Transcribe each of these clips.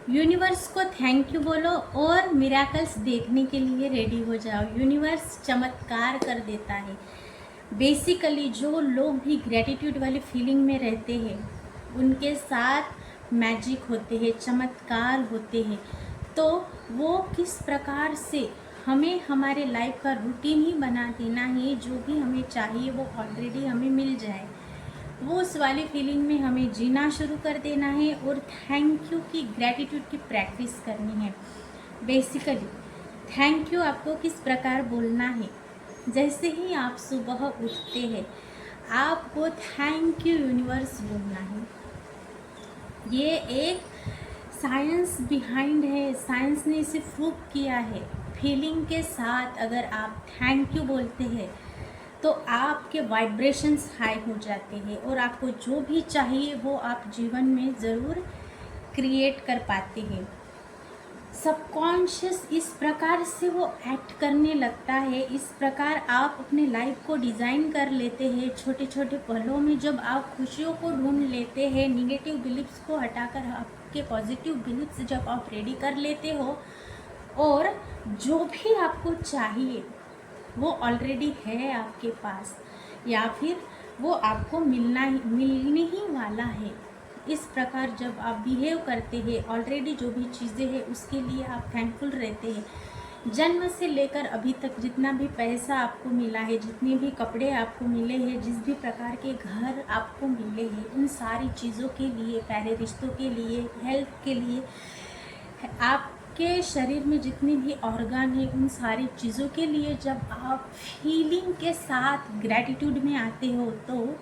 Universe को thank you बोलो और मिराकल्स देखने के लिए रेडी हो जाओ। यूनिवर्स चमत्कार कर देता है। बेसिकली जो लोग भी ग्रेटिट्यूड वाली फीलिंग में रहते हैं उनके साथ मैजिक होते हैं, चमत्कार होते हैं। तो वो किस प्रकार से हमें हमारे लाइफ का रूटीन ही बना देना है, जो भी हमें चाहिए वो ऑलरेडी हमें मिल जाए, वो उस वाली फीलिंग में हमें जीना शुरू कर देना है और थैंक यू की, ग्रैटिट्यूड की प्रैक्टिस करनी है। बेसिकली थैंक यू आपको किस प्रकार बोलना है। जैसे ही आप सुबह उठते हैं आपको थैंक यू यूनिवर्स बोलना है। ये एक साइंस बिहाइंड है, साइंस ने इसे प्रूव किया है। फीलिंग के साथ अगर आप थैंक यू बोलते हैं तो आपके वाइब्रेशंस हाई हो जाते हैं और आपको जो भी चाहिए वो आप जीवन में ज़रूर क्रिएट कर पाते हैं। सबकॉन्शियस इस प्रकार से वो एक्ट करने लगता है, इस प्रकार आप अपने लाइफ को डिज़ाइन कर लेते हैं। छोटे छोटे पलों में जब आप खुशियों को ढूंढ लेते हैं, निगेटिव बिलीफ्स को हटाकर आपके पॉजिटिव बिलीफ्स जब आप रेडी कर लेते हो और जो भी आपको चाहिए वो ऑलरेडी है आपके पास, या फिर वो आपको मिलने ही वाला है। इस प्रकार जब आप बिहेव करते हैं, ऑलरेडी जो भी चीज़ें हैं उसके लिए आप थैंकफुल रहते हैं। जन्म से लेकर अभी तक जितना भी पैसा आपको मिला है, जितने भी कपड़े आपको मिले हैं, जिस भी प्रकार के घर आपको मिले हैं, उन सारी चीज़ों के लिए, प्यारे रिश्तों के लिए, हेल्थ के लिए, आपके शरीर में जितने भी ऑर्गन है, उन सारी चीज़ों के लिए जब आप फीलिंग के साथ ग्रैटिट्यूड में आते हो तो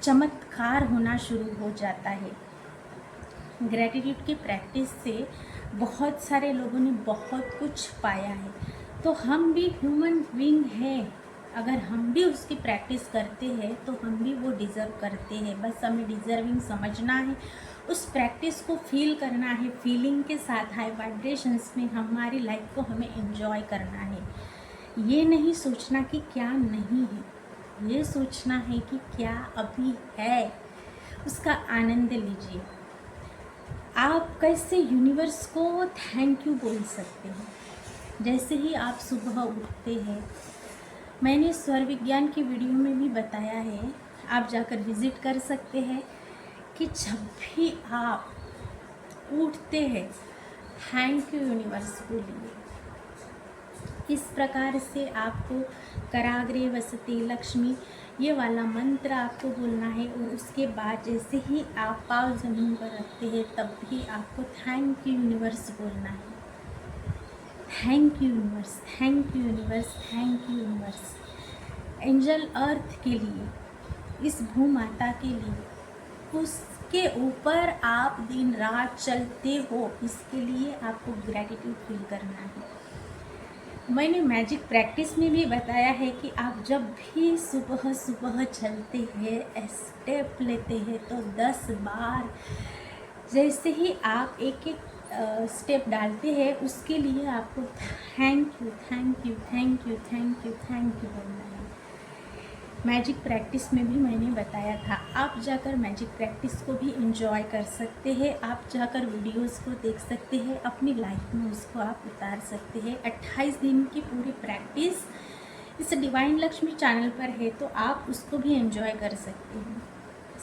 चमत्कार होना शुरू हो जाता है। ग्रैटिट्यूड की प्रैक्टिस से बहुत सारे लोगों ने बहुत कुछ पाया है। तो हम भी ह्यूमन बीइंग हैं, अगर हम भी उसकी प्रैक्टिस करते हैं तो हम भी वो डिज़र्व करते हैं। बस हमें डिज़र्विंग समझना है, उस प्रैक्टिस को फील करना है, फीलिंग के साथ हाई वाइब्रेशंस में हमारी लाइफ को हमें एंजॉय करना है। ये नहीं सोचना कि क्या नहीं है, ये सोचना है कि क्या अभी है, उसका आनंद लीजिए। आप कैसे यूनिवर्स को थैंक यू बोल सकते हैं। जैसे ही आप सुबह उठते हैं, मैंने स्वर विज्ञान की वीडियो में भी बताया है, आप जाकर विज़िट कर सकते हैं कि जब भी आप उठते हैं थैंक यू यूनिवर्स बोलिए। इस प्रकार से आपको कराग्रे वसते लक्ष्मी ये वाला मंत्र आपको बोलना है और उसके बाद जैसे ही आप पाँव ज़मीन पर रखते हैं तब भी आपको थैंक यू यूनिवर्स बोलना है। Thank you universe, thank you universe, thank you universe. Angel अर्थ के लिए, इस भूमाता के लिए, उसके ऊपर आप दिन रात चलते हो, इसके लिए आपको ग्रैटिट्यूड फील करना है। मैंने मैजिक प्रैक्टिस में भी बताया है कि आप जब भी सुबह सुबह चलते हैं, स्टेप लेते हैं तो 10 बार जैसे ही आप एक एक स्टेप डालते हैं उसके लिए आपको thank you, thank you, thank you, thank you, thank you बोलना है। मैजिक प्रैक्टिस में भी मैंने बताया था, आप जाकर मैजिक प्रैक्टिस को भी एंजॉय कर सकते हैं। आप जाकर वीडियोस को देख सकते हैं, अपनी लाइफ में उसको आप उतार सकते हैं। 28 दिन की पूरी प्रैक्टिस इस डिवाइन लक्ष्मी चैनल पर है, तो आप उसको भी एंजॉय कर सकते हैं।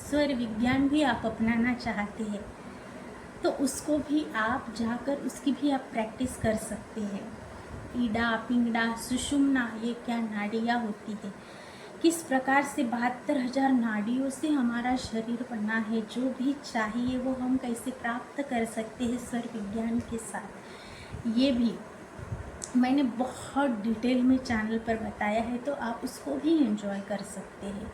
स्वर विज्ञान भी आप अपनाना चाहते हैं तो उसको भी आप जाकर उसकी भी आप प्रैक्टिस कर सकते हैं। ईडा, पिंगड़ा, सुषुम्ना, ये क्या नाड़ियाँ होती है, किस प्रकार से 72,000 नाड़ियों से हमारा शरीर बना है, जो भी चाहिए वो हम कैसे प्राप्त कर सकते हैं स्वर विज्ञान के साथ, ये भी मैंने बहुत डिटेल में चैनल पर बताया है, तो आप उसको भी एंजॉय कर सकते हैं।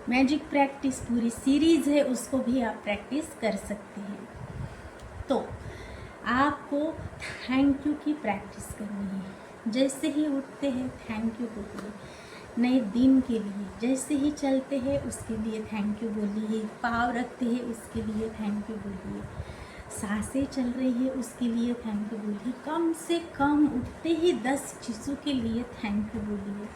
मैजिक प्रैक्टिस पूरी सीरीज़ है, उसको भी आप प्रैक्टिस कर सकते हैं। तो आपको थैंक यू की प्रैक्टिस करनी है। जैसे ही उठते हैं थैंक यू बोलिए, नए दिन के लिए जैसे ही चलते हैं उसके लिए थैंक यू बोलिए, पाँव रखते हैं उसके लिए थैंक यू बोलिए, सांसें चल रही है उसके लिए थैंक यू बोलिए। कम से कम उठते ही 10 चीज़ों के लिए थैंक यू बोलिए।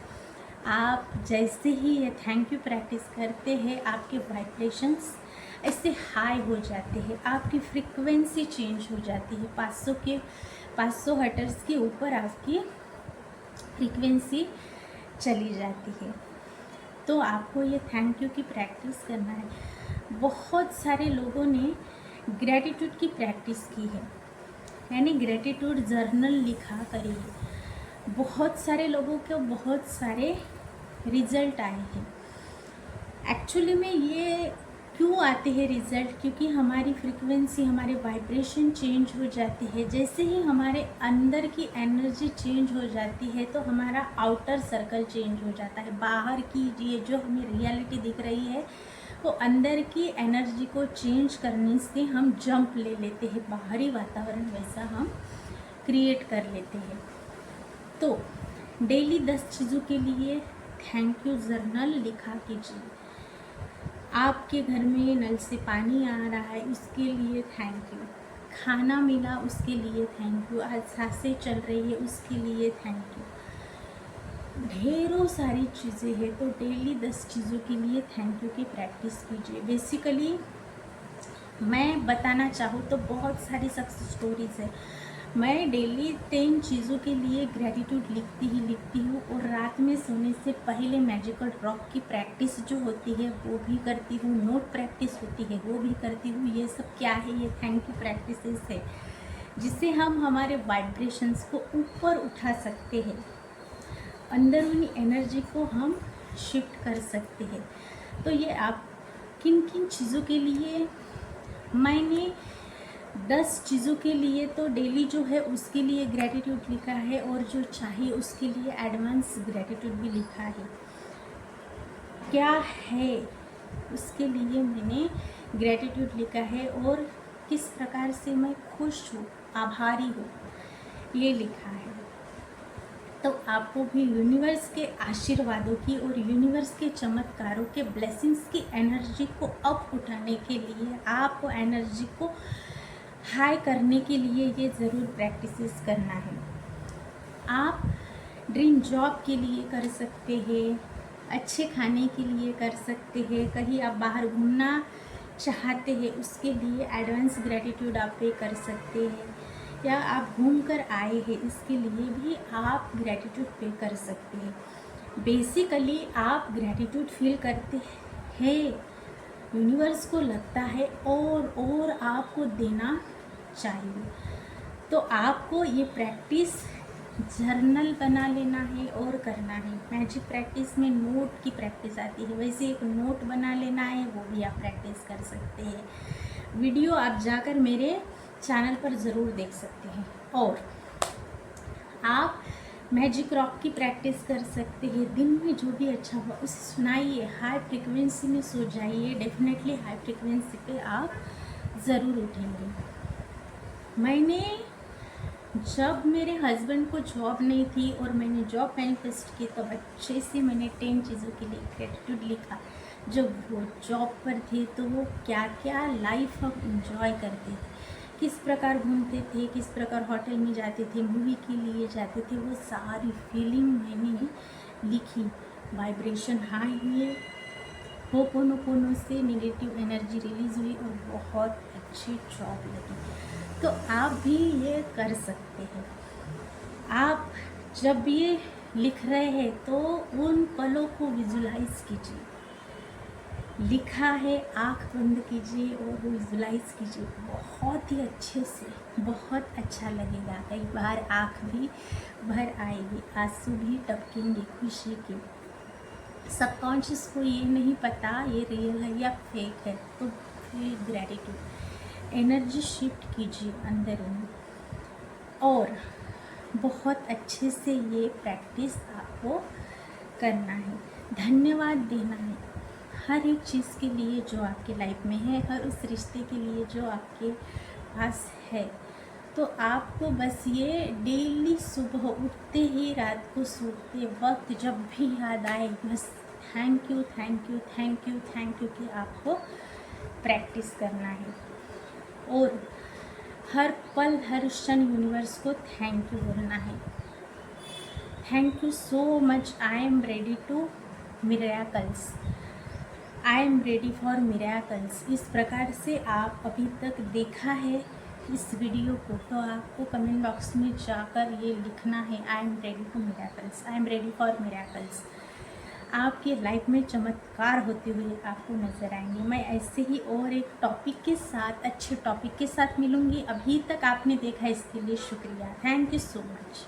आप जैसे ही ये थैंक यू प्रैक्टिस करते हैं आपके वाइब्रेशंस ऐसे हाई हो जाते हैं, आपकी फ्रीक्वेंसी चेंज हो जाती है, 500 हर्ट्ज के ऊपर आपकी फ्रीक्वेंसी चली जाती है। तो आपको ये थैंक यू की प्रैक्टिस करना है। बहुत सारे लोगों ने ग्रैटिट्यूड की प्रैक्टिस की है, यानी ग्रैटिट्यूड जर्नल लिखा करिए। बहुत सारे लोगों को बहुत सारे रिजल्ट आए हैं। एक्चुअली में ये क्यों आते हैं रिजल्ट? क्योंकि हमारी फ्रीक्वेंसी, हमारे वाइब्रेशन चेंज हो जाती है। जैसे ही हमारे अंदर की एनर्जी चेंज हो जाती है तो हमारा आउटर सर्कल चेंज हो जाता है। बाहर की ये जो हमें रियलिटी दिख रही है वो अंदर की एनर्जी को चेंज करने से हम जंप ले लेते हैं, बाहरी वातावरण वैसा हम क्रिएट कर लेते हैं। तो डेली 10 चीज़ों के लिए थैंक यू जर्नल लिखा कीजिए। आपके घर में नल से पानी आ रहा है, उसके लिए थैंक यू। खाना मिला, उसके लिए थैंक यू। आज सांसें चल रही है, उसके लिए थैंक यू। ढेरों सारी चीज़ें हैं, तो डेली 10 चीज़ों के लिए थैंक यू की प्रैक्टिस कीजिए। बेसिकली मैं बताना चाहूँ तो बहुत सारी सक्सेस स्टोरीज़ है। मैं डेली 10 चीज़ों के लिए ग्रैटिट्यूड लिखती हूँ और रात में सोने से पहले मैजिकल ड्रॉप की प्रैक्टिस जो होती है वो भी करती हूँ, नोट प्रैक्टिस होती है वो भी करती हूँ। ये सब क्या है? ये थैंक यू प्रैक्टिसेस है, जिससे हम हमारे वाइब्रेशंस को ऊपर उठा सकते हैं, अंदरूनी एनर्जी को हम शिफ्ट कर सकते हैं। तो ये आप किन किन चीज़ों के लिए, मैंने 10 चीज़ों के लिए तो डेली जो है उसके लिए ग्रैटिट्यूड लिखा है, और जो चाहिए उसके लिए एडवांस ग्रैटिट्यूड भी लिखा है। क्या है उसके लिए मैंने ग्रैटिट्यूड लिखा है, और किस प्रकार से मैं खुश हूँ, आभारी हूँ, ये लिखा है। तो आपको भी यूनिवर्स के आशीर्वादों की और यूनिवर्स के चमत्कारों के ब्लेसिंग्स की एनर्जी को अप उठाने के लिए, आपको एनर्जी को हाई करने के लिए ये ज़रूर प्रैक्टिसेस करना है। आप ड्रीम जॉब के लिए कर सकते हैं, अच्छे खाने के लिए कर सकते हैं, कहीं आप बाहर घूमना चाहते हैं उसके लिए एडवांस ग्रैटिट्यूड आप पे कर सकते हैं, या आप घूम कर आए हैं इसके लिए भी आप ग्रैटिट्यूड पे कर सकते हैं। बेसिकली आप ग्रैटिट्यूड फील करते हैं, यूनिवर्स को लगता है और आपको देना चाहिए। तो आपको ये प्रैक्टिस जर्नल बना लेना है और करना है। मैजिक प्रैक्टिस में नोट की प्रैक्टिस आती है, वैसे एक नोट बना लेना है, वो भी आप प्रैक्टिस कर सकते हैं। वीडियो आप जाकर मेरे चैनल पर ज़रूर देख सकते हैं। और आप मैजिक रॉक की प्रैक्टिस कर सकते हैं। दिन में जो भी अच्छा हुआ उसे सुनाइए, हाई फ्रिक्वेंसी में सो जाइए, डेफिनेटली हाई फ्रिक्वेंसी पे आप ज़रूर उठेंगे। मैंने जब मेरे हस्बैंड को जॉब नहीं थी और मैंने जॉब मैनिफेस्ट की, तब अच्छे से मैंने 10 चीज़ों के लिए ग्रेटिट्यूड लिखा। जब वो जॉब पर थे तो वो क्या क्या लाइफ हम इंजॉय करते थे, किस प्रकार घूमते थे, किस प्रकार होटल में जाते थे, मूवी के लिए जाते थे, वो सारी फीलिंग मैंने लिखी। वाइब्रेशन हाई हुए, होपोनोपोनो से नेगेटिव एनर्जी रिलीज़ हुई और बहुत अच्छी जॉब लगी। तो आप भी ये कर सकते हैं। आप जब ये लिख रहे हैं तो उन पलों को विजुलाइज कीजिए। लिखा है, आँख बंद कीजिए और विजुलाइज कीजिए, बहुत ही अच्छे से, बहुत अच्छा लगेगा। कई बार आँख भी भर आएगी, आंसू भी टपकेंगे खुशी के। सबकॉन्शियस को ये नहीं पता ये रियल है या फेक है, तो फिर ग्रैटिट्यूड एनर्जी शिफ्ट कीजिए अंदरूनी, और बहुत अच्छे से ये प्रैक्टिस आपको करना है। धन्यवाद देना है हर एक चीज़ के लिए जो आपके लाइफ में है, हर उस रिश्ते के लिए जो आपके पास है। तो आपको बस ये डेली सुबह उठते ही रात को सोते वक्त जब भी याद आए, बस thank you thank you thank you thank you की आपको प्रैक्टिस करना है। और हर पल हर क्षण यूनिवर्स को थैंक यू बोलना है। Thank you so much, I am ready to miracles. I am ready for miracles. इस प्रकार से आप अभी तक देखा है इस वीडियो को, तो आपको कमेंट बॉक्स में जाकर ये लिखना है, आई am ready for miracles, I am ready for miracles. आपके लाइफ में चमत्कार होते हुए आपको नज़र आएंगे। मैं ऐसे ही और एक टॉपिक के साथ, अच्छे टॉपिक के साथ मिलूँगी। अभी तक आपने देखा इसके लिए शुक्रिया। Thank you so much.